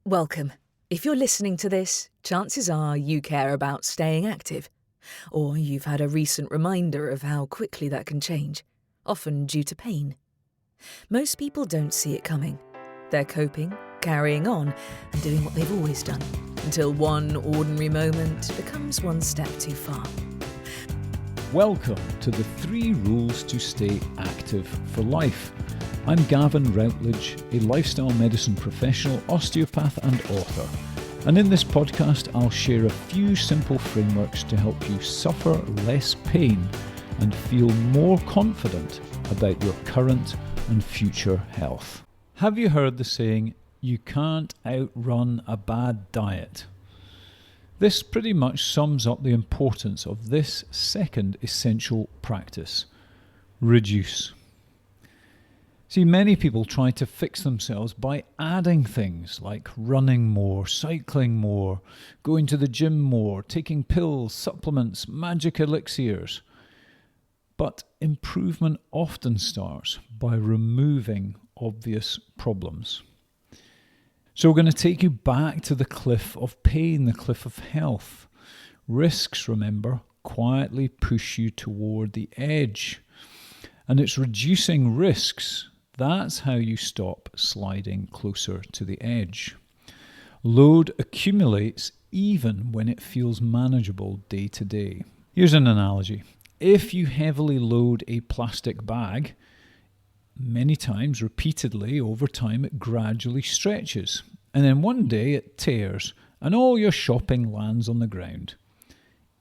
Welcome. If you're listening to this, chances are you care about staying active, or you've had a recent reminder of how quickly that can change, often due to pain. Most people don't see it coming. They're coping, carrying on, and doing what they've always done, until one ordinary moment becomes one step too far. Welcome to the 3 Rules to Stay Active for Life. I'm Gavin Routledge, a lifestyle medicine professional, osteopath and author. And in this podcast, I'll share a few simple frameworks to help you suffer less pain and feel more confident about your current and future health. Have you heard the saying, you can't outrun a bad diet? This pretty much sums up the importance of this second essential practice: reduce. See, many people try to fix themselves by adding things like running more, cycling more, going to the gym more, taking pills, supplements, magic elixirs. But improvement often starts by removing obvious problems. So we're going to take you back to the cliff of pain, the cliff of health. Risks, remember, quietly push you toward the edge. And it's reducing risks. That's how you stop sliding closer to the edge. Load accumulates even when it feels manageable day to day. Here's an analogy. If you heavily load a plastic bag, many times, repeatedly, over time, it gradually stretches. And then one day it tears and all your shopping lands on the ground.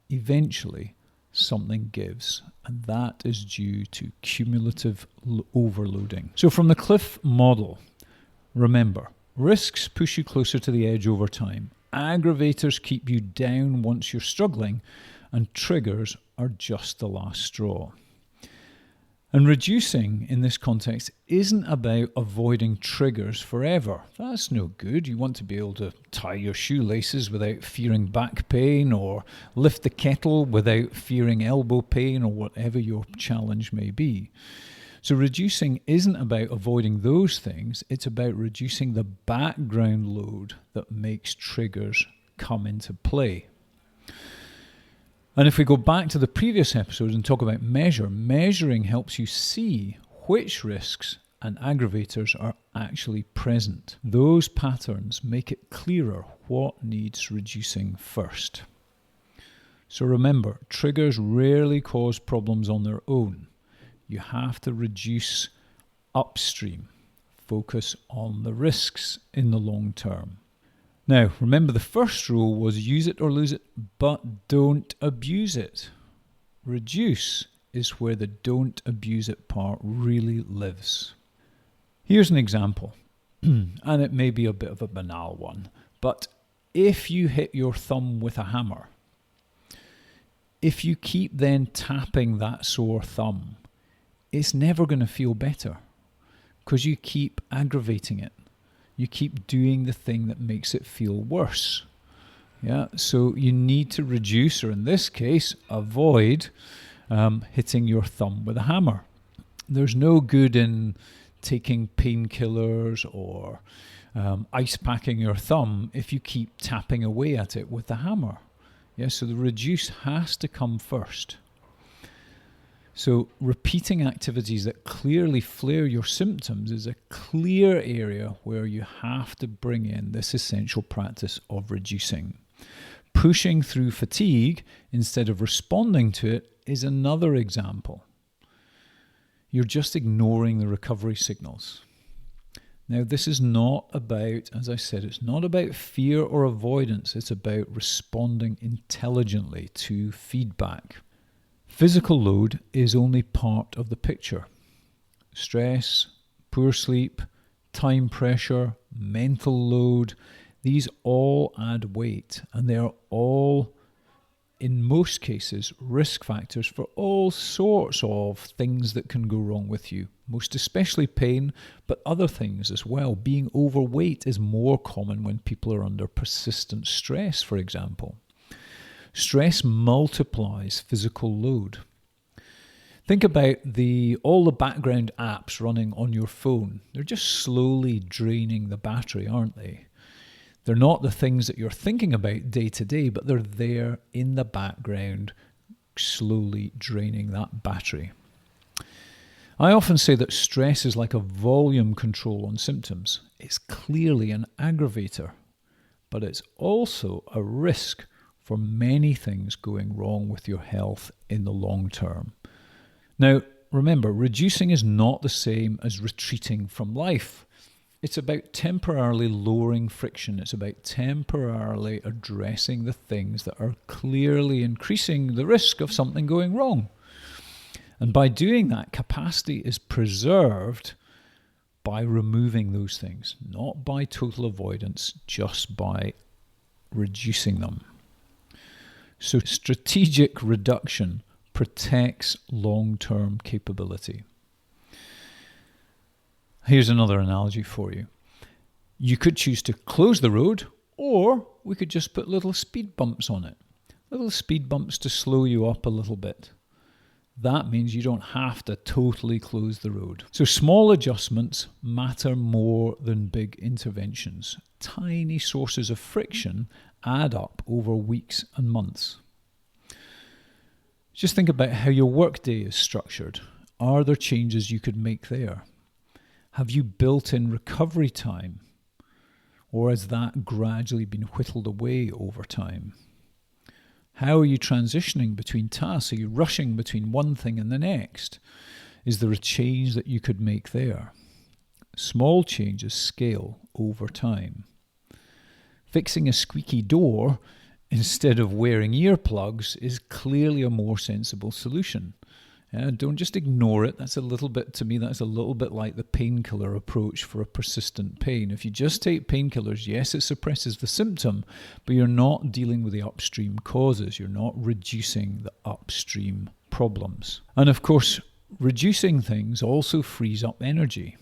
Eventually, something gives, and that is due to cumulative overloading. So from the cliff model, remember, risks push you closer to the edge over time. Aggravators keep you down once you're struggling, and triggers are just the last straw. And reducing in this context isn't about avoiding triggers forever. That's no good. You want to be able to tie your shoelaces without fearing back pain, or lift the kettle without fearing elbow pain, or whatever your challenge may be. So reducing isn't about avoiding those things. It's about reducing the background load that makes triggers come into play. And if we go back to the previous episode and talk about measuring helps you see which risks and aggravators are actually present. Those patterns make it clearer what needs reducing first. So remember, triggers rarely cause problems on their own. You have to reduce upstream. Focus on the risks in the long term. Now, remember, the first rule was use it or lose it, but don't abuse it. Reduce is where the don't abuse it part really lives. Here's an example, and it may be a bit of a banal one, but if you hit your thumb with a hammer, if you keep then tapping that sore thumb, it's never going to feel better because you keep aggravating it. You keep doing the thing that makes it feel worse. Yeah, so you need to reduce, or in this case, avoid hitting your thumb with a hammer. There's no good in taking painkillers or ice packing your thumb if you keep tapping away at it with the hammer. Yeah, so the reduce has to come first. So repeating activities that clearly flare your symptoms is a clear area where you have to bring in this essential practice of reducing. Pushing through fatigue instead of responding to it is another example. You're just ignoring the recovery signals. Now, this is not about, as I said, it's not about fear or avoidance. It's about responding intelligently to feedback. Physical load is only part of the picture. Stress, poor sleep, time pressure, mental load, these all add weight, and they are all, in most cases, risk factors for all sorts of things that can go wrong with you. Most especially pain, but other things as well. Being overweight is more common when people are under persistent stress, for example. Stress multiplies physical load. Think about all the background apps running on your phone. They're just slowly draining the battery, aren't they? They're not the things that you're thinking about day to day, but they're there in the background, slowly draining that battery. I often say that stress is like a volume control on symptoms. It's clearly an aggravator, but it's also a risk for many things going wrong with your health in the long term. Now, remember, reducing is not the same as retreating from life. It's about temporarily lowering friction. It's about temporarily addressing the things that are clearly increasing the risk of something going wrong. And by doing that, capacity is preserved by removing those things, not by total avoidance, just by reducing them. So strategic reduction protects long-term capability. Here's another analogy for you. You could choose to close the road, or we could just put little speed bumps on it. Little speed bumps to slow you up a little bit. That means you don't have to totally close the road. So small adjustments matter more than big interventions. Tiny sources of friction add up over weeks and months. Just think about how your workday is structured. Are there changes you could make there? Have you built in recovery time? Or has that gradually been whittled away over time? How are you transitioning between tasks? Are you rushing between one thing and the next? Is there a change that you could make there? Small changes scale over time. Fixing a squeaky door instead of wearing earplugs is clearly a more sensible solution. Don't just ignore it. That's a little bit like the painkiller approach for a persistent pain. If you just take painkillers, yes, it suppresses the symptom, but you're not dealing with the upstream causes. You're not reducing the upstream problems. And of course, reducing things also frees up energy.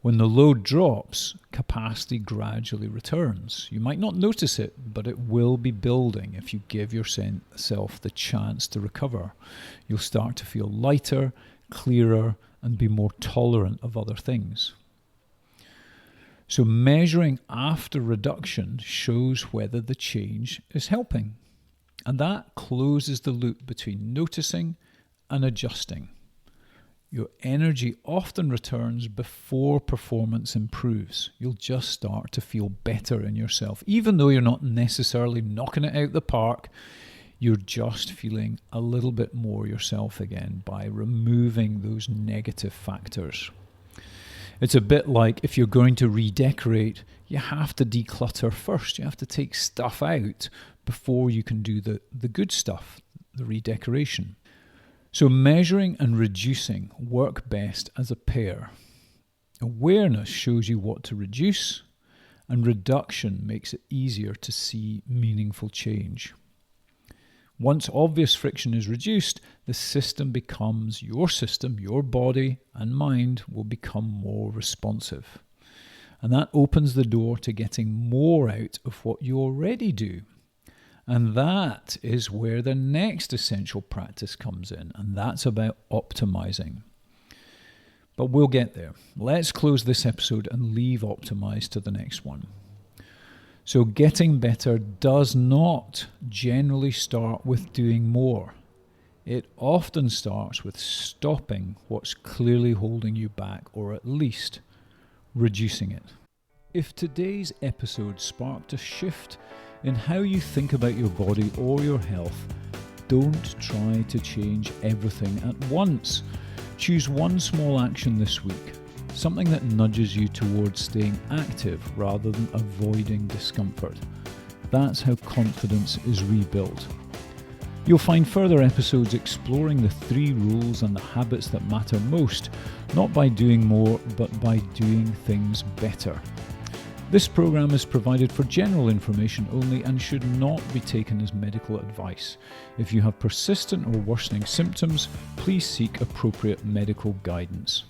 When the load drops, capacity gradually returns. You might not notice it, but it will be building if you give yourself the chance to recover. You'll start to feel lighter, clearer, and be more tolerant of other things. So measuring after reduction shows whether the change is helping. And that closes the loop between noticing and adjusting. Your energy often returns before performance improves. You'll just start to feel better in yourself. Even though you're not necessarily knocking it out the park, you're just feeling a little bit more yourself again by removing those negative factors. It's a bit like if you're going to redecorate, you have to declutter first. You have to take stuff out before you can do the good stuff, the redecoration. So measuring and reducing work best as a pair. Awareness shows you what to reduce, and reduction makes it easier to see meaningful change. Once obvious friction is reduced, the system becomes your system, your body and mind will become more responsive. And that opens the door to getting more out of what you already do. And that is where the next essential practice comes in, and that's about optimizing. But we'll get there. Let's close this episode and leave optimize to the next one. So getting better does not generally start with doing more. It often starts with stopping what's clearly holding you back, or at least reducing it. If today's episode sparked a shift in how you think about your body or your health, don't try to change everything at once. Choose one small action this week, something that nudges you towards staying active rather than avoiding discomfort. That's how confidence is rebuilt. You'll find further episodes exploring the 3 rules and the habits that matter most, not by doing more, but by doing things better. This program is provided for general information only and should not be taken as medical advice. If you have persistent or worsening symptoms, please seek appropriate medical guidance.